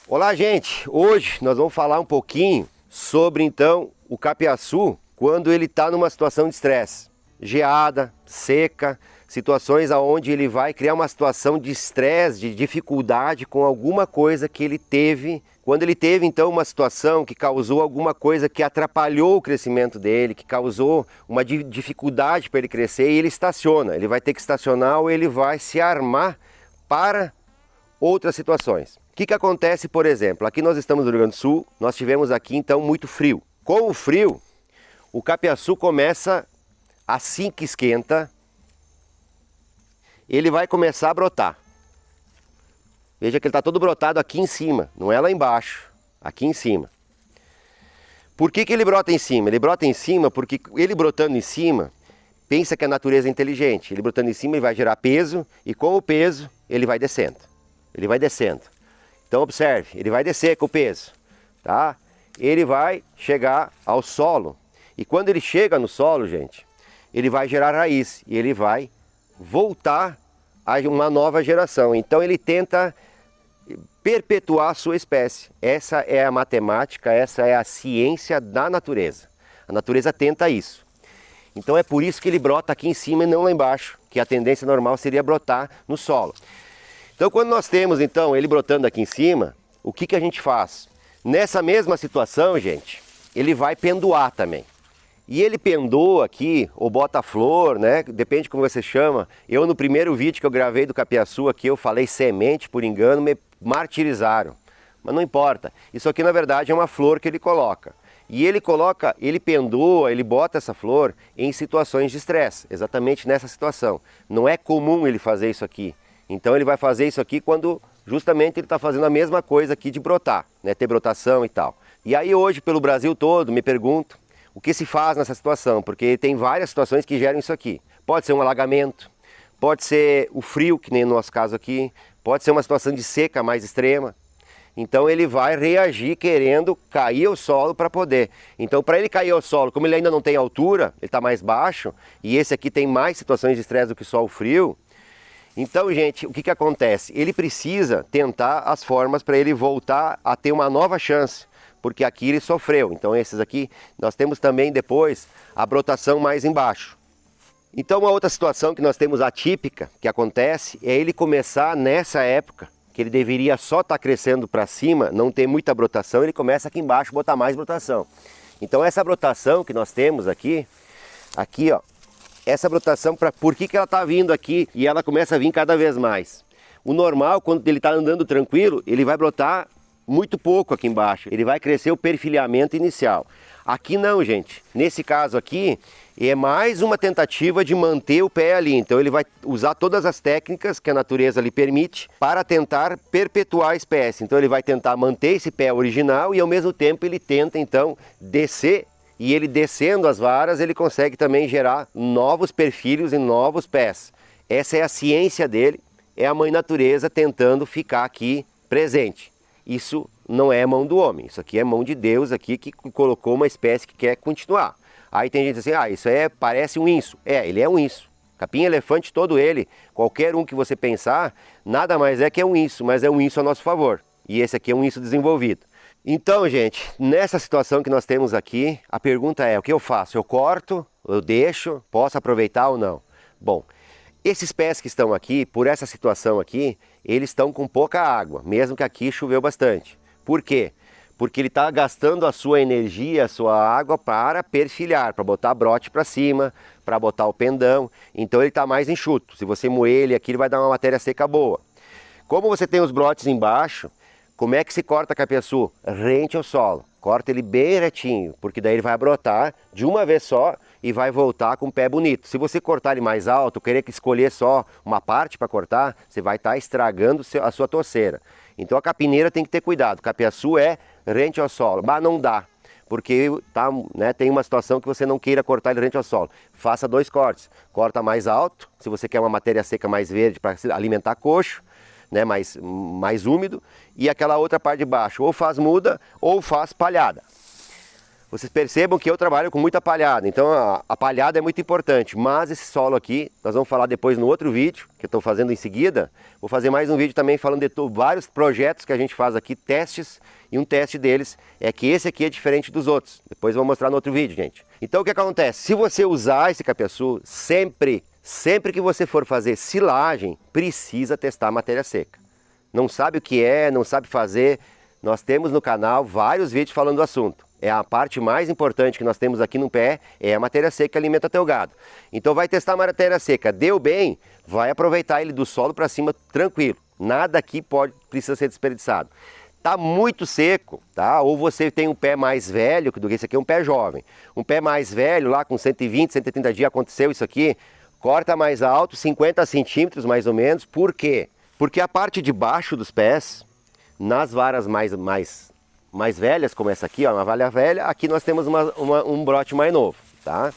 Olá, gente! Hoje nós vamos falar um pouquinho sobre então o capiaçu quando ele está numa situação de estresse, geada, seca, situações aonde ele vai criar uma situação de estresse, de dificuldade com alguma coisa que ele teve. Quando ele teve então uma situação que causou alguma coisa que atrapalhou o crescimento dele, que causou uma dificuldade para ele crescer, e ele estaciona. Ele vai ter que estacionar ou ele vai se armar para outras situações. O que acontece, por exemplo, aqui nós estamos no Rio Grande do Sul, nós tivemos aqui então muito frio. Com o frio, o capiaçu começa, assim que esquenta, ele vai começar a brotar. Veja que ele está todo brotado aqui em cima, não é lá embaixo, aqui em cima. Por que ele brota em cima? Ele brota em cima porque ele brotando em cima, pensa que a natureza é inteligente. Ele brotando em cima ele vai gerar peso e com o peso ele vai descendo. Ele vai descendo. Então observe, ele vai descer com o peso, tá? Ele vai chegar ao solo. E quando ele chega no solo, gente, ele vai gerar raiz e ele vai voltar a uma nova geração. Então ele tenta perpetuar a sua espécie. Essa é a matemática, essa é a ciência da natureza. A natureza tenta isso. Então é por isso que ele brota aqui em cima e não lá embaixo, que a tendência normal seria brotar no solo. Então quando nós temos então ele brotando aqui em cima, o que a gente faz? Nessa mesma situação, gente, ele vai pendoar também. E ele pendoa aqui, ou bota flor, né? Depende de como você chama. Eu no primeiro vídeo que eu gravei do capiaçu aqui, eu falei semente, por engano, me martirizaram. Mas não importa. Isso aqui na verdade é uma flor que ele coloca. E ele coloca, ele pendoa, ele bota essa flor em situações de estresse, exatamente nessa situação. Não é comum ele fazer isso aqui. Então ele vai fazer isso aqui quando justamente ele está fazendo a mesma coisa aqui de brotar, né? Ter brotação e tal. E aí hoje pelo Brasil todo me pergunto o que se faz nessa situação, porque tem várias situações que geram isso aqui. Pode ser um alagamento, pode ser o frio, que nem no nosso caso aqui, pode ser uma situação de seca mais extrema. Então ele vai reagir querendo cair ao solo para poder. Então para ele cair ao solo, como ele ainda não tem altura, ele está mais baixo, e esse aqui tem mais situações de estresse do que só o frio. Então, gente, o que acontece? Ele precisa tentar as formas para ele voltar a ter uma nova chance, porque aqui ele sofreu. Então esses aqui, nós temos também depois a brotação mais embaixo. Então uma outra situação que nós temos atípica, que acontece, é ele começar nessa época, que ele deveria só estar crescendo para cima, não ter muita brotação, ele começa aqui embaixo a botar mais brotação. Então essa brotação que nós temos aqui ó, essa brotação, por que ela está vindo aqui e ela começa a vir cada vez mais? O normal, quando ele está andando tranquilo, ele vai brotar muito pouco aqui embaixo. Ele vai crescer o perfilhamento inicial. Aqui não, gente. Nesse caso aqui, é mais uma tentativa de manter o pé ali. Então ele vai usar todas as técnicas que a natureza lhe permite para tentar perpetuar a espécie. Então ele vai tentar manter esse pé original e ao mesmo tempo ele tenta então descer. E ele descendo as varas, ele consegue também gerar novos perfilhos e novos pés. Essa é a ciência dele, é a mãe natureza tentando ficar aqui presente. Isso não é mão do homem, isso aqui é mão de Deus aqui que colocou uma espécie que quer continuar. Aí tem gente assim, isso parece um inso. Ele é um inso. Capim-elefante todo ele, qualquer um que você pensar, nada mais é que é um inso, mas é um inso a nosso favor. E esse aqui é um inso desenvolvido. Então, gente, nessa situação que nós temos aqui, a pergunta é, o que eu faço? Eu corto, eu deixo, posso aproveitar ou não? Bom, esses pés que estão aqui, por essa situação aqui, eles estão com pouca água, mesmo que aqui choveu bastante. Por quê? Porque ele está gastando a sua energia, a sua água para perfilhar, para botar brote para cima, para botar o pendão. Então ele está mais enxuto. Se você moer ele aqui, ele vai dar uma matéria seca boa. Como você tem os brotes embaixo, como é que se corta capiaçu? Rente ao solo. Corta ele bem retinho, porque daí ele vai brotar de uma vez só e vai voltar com o pé bonito. Se você cortar ele mais alto, querer escolher só uma parte para cortar, você vai estar estragando a sua torceira. Então a capineira tem que ter cuidado. Capiaçu é rente ao solo. Mas não dá, porque tem uma situação que você não queira cortar ele rente ao solo. Faça 2 cortes. Corta mais alto, se você quer uma matéria seca mais verde para alimentar coxo, né, mais úmido, e aquela outra parte de baixo, ou faz muda ou faz palhada. Vocês percebam que eu trabalho com muita palhada, então a palhada é muito importante, mas esse solo aqui, nós vamos falar depois no outro vídeo, que eu estou fazendo em seguida, vou fazer mais um vídeo também falando de vários projetos que a gente faz aqui, testes, e um teste deles é que esse aqui é diferente dos outros, depois eu vou mostrar no outro vídeo, gente. Então o que acontece? Se você usar esse capiaçu, sempre que você for fazer silagem, precisa testar a matéria seca. Não sabe o que é, não sabe fazer, nós temos no canal vários vídeos falando do assunto. É a parte mais importante que nós temos aqui no pé, é a matéria seca que alimenta teu gado. Então vai testar a matéria seca, deu bem, vai aproveitar ele do solo para cima tranquilo. Nada aqui precisa ser desperdiçado. Tá muito seco, tá? Ou você tem um pé mais velho, do que esse aqui é um pé jovem. Um pé mais velho, lá com 120, 130 dias aconteceu isso aqui, corta mais alto, 50 centímetros mais ou menos. Por quê? Porque a parte de baixo dos pés, nas varas mais velhas, como essa aqui, ó, uma valha velha, aqui nós temos um brote mais novo, tá?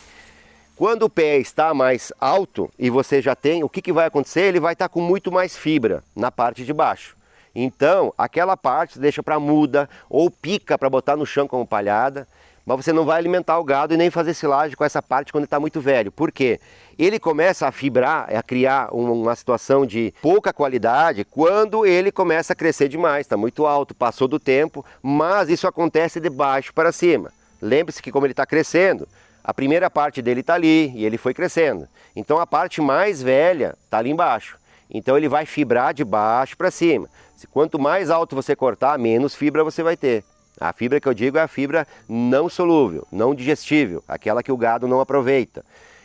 Quando o pé está mais alto e você já tem, o que vai acontecer? Ele vai estar com muito mais fibra na parte de baixo. Então, aquela parte você deixa para muda ou pica para botar no chão como palhada, mas você não vai alimentar o gado e nem fazer silagem com essa parte quando ele está muito velho. Por quê? Ele começa a fibrar, a criar uma situação de pouca qualidade quando ele começa a crescer demais, está muito alto, passou do tempo, mas isso acontece de baixo para cima. Lembre-se que como ele está crescendo, a primeira parte dele está ali e ele foi crescendo. Então a parte mais velha está ali embaixo. Então ele vai fibrar de baixo para cima. Quanto mais alto você cortar, menos fibra você vai ter. A fibra que eu digo é a fibra não solúvel, não digestível, aquela que o gado não aproveita.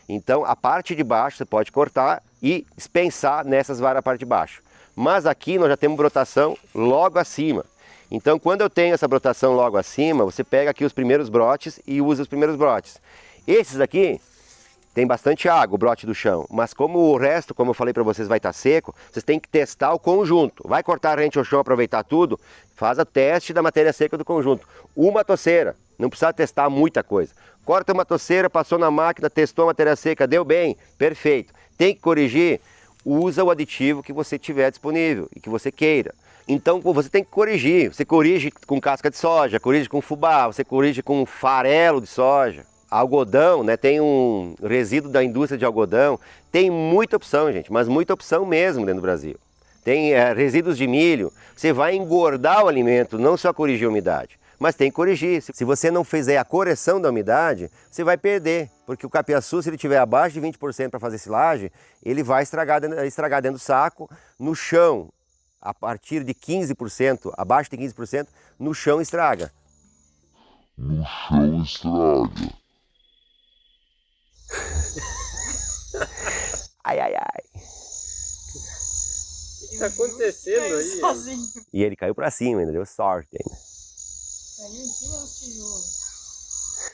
Então a parte de baixo você pode cortar e dispensar nessas varas a parte de baixo. Mas aqui nós já temos brotação logo acima. Então quando eu tenho essa brotação logo acima, você pega aqui os primeiros brotes e usa os primeiros brotes. Esses aqui tem bastante água, o brote do chão, mas como o resto, como eu falei para vocês, vai estar seco, vocês têm que testar o conjunto. Vai cortar rente ao chão, aproveitar tudo, faz o teste da matéria seca do conjunto. Uma toceira, não precisa testar muita coisa. Corta uma toceira, passou na máquina, testou a matéria seca, deu bem, perfeito. Tem que corrigir, usa o aditivo que você tiver disponível e que você queira. Então você tem que corrigir, você corrige com casca de soja, corrige com fubá, você corrige com farelo de soja. Algodão, né, tem um resíduo da indústria de algodão, tem muita opção, gente, mas muita opção mesmo dentro do Brasil. Tem resíduos de milho, você vai engordar o alimento, não só corrigir a umidade, mas tem que corrigir. Se você não fizer a correção da umidade, você vai perder, porque o capiaçu, se ele tiver abaixo de 20% para fazer silagem, ele vai estragar dentro do saco, no chão, a partir de 15%, abaixo de 15%, no chão estraga. No chão estraga. Ai, ai, ai. O que tá acontecendo aí? Sozinho. E ele caiu pra cima, ainda deu sorte ainda. Caiu em cima dos tijolos.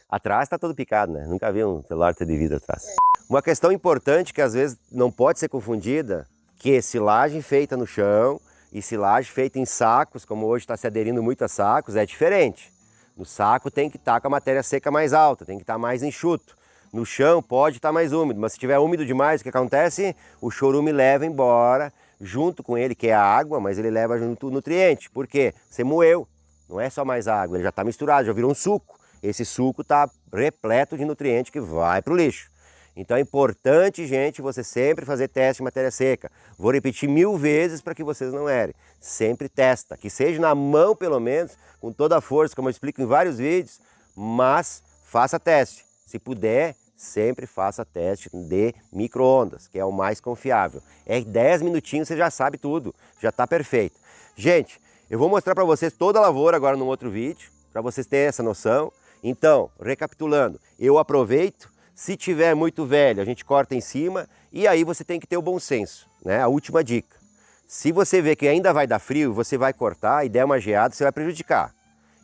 Atrás tá todo picado, né? Nunca vi um celular ter de vidro atrás. Uma questão importante que às vezes não pode ser confundida, que silagem feita no chão e silagem feita em sacos, como hoje está se aderindo muito a sacos, é diferente. No saco tem que estar com a matéria seca mais alta, tem que estar mais enxuto. No chão pode estar mais úmido, mas se estiver úmido demais, o que acontece? O chorume leva embora, junto com ele, que é a água, mas ele leva junto o nutriente. Por quê? Você moeu, não é só mais água, ele já está misturado, já virou um suco. Esse suco está repleto de nutriente que vai para o lixo. Então é importante, gente, você sempre fazer teste de matéria seca. Vou repetir 1000 vezes para que vocês não errem. Sempre testa, que seja na mão pelo menos, com toda a força, como eu explico em vários vídeos, mas faça teste. Se puder, sempre faça teste de micro-ondas, que é o mais confiável. É 10 minutinhos, você já sabe tudo, já está perfeito. Gente, eu vou mostrar para vocês toda a lavoura agora num outro vídeo, para vocês terem essa noção. Então, recapitulando, eu aproveito, se tiver muito velho, a gente corta em cima, e aí você tem que ter o bom senso, né? A última dica. Se você vê que ainda vai dar frio, você vai cortar e der uma geada, você vai prejudicar.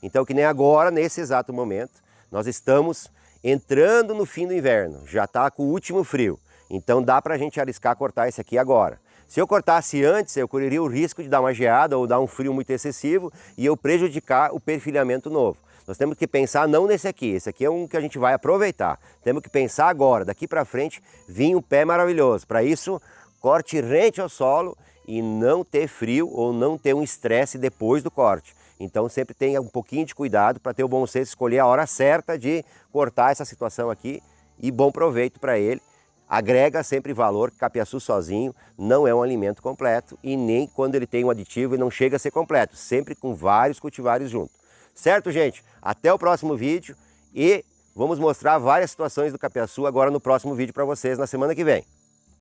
Então, que nem agora, nesse exato momento, nós estamos entrando no fim do inverno, já está com o último frio, então dá para a gente arriscar cortar esse aqui agora. Se eu cortasse antes, eu correria o risco de dar uma geada ou dar um frio muito excessivo e eu prejudicar o perfilhamento novo. Nós temos que pensar não nesse aqui, esse aqui é um que a gente vai aproveitar. Temos que pensar agora, daqui para frente, vir um pé maravilhoso. Para isso, corte rente ao solo e não ter frio ou não ter um estresse depois do corte. Então sempre tenha um pouquinho de cuidado para ter o bom senso, escolher a hora certa de cortar essa situação aqui e bom proveito para ele. Agrega sempre valor, capiaçu sozinho não é um alimento completo e nem quando ele tem um aditivo ele não chega a ser completo, sempre com vários cultivares junto. Certo, gente? Até o próximo vídeo e vamos mostrar várias situações do capiaçu agora no próximo vídeo para vocês na semana que vem.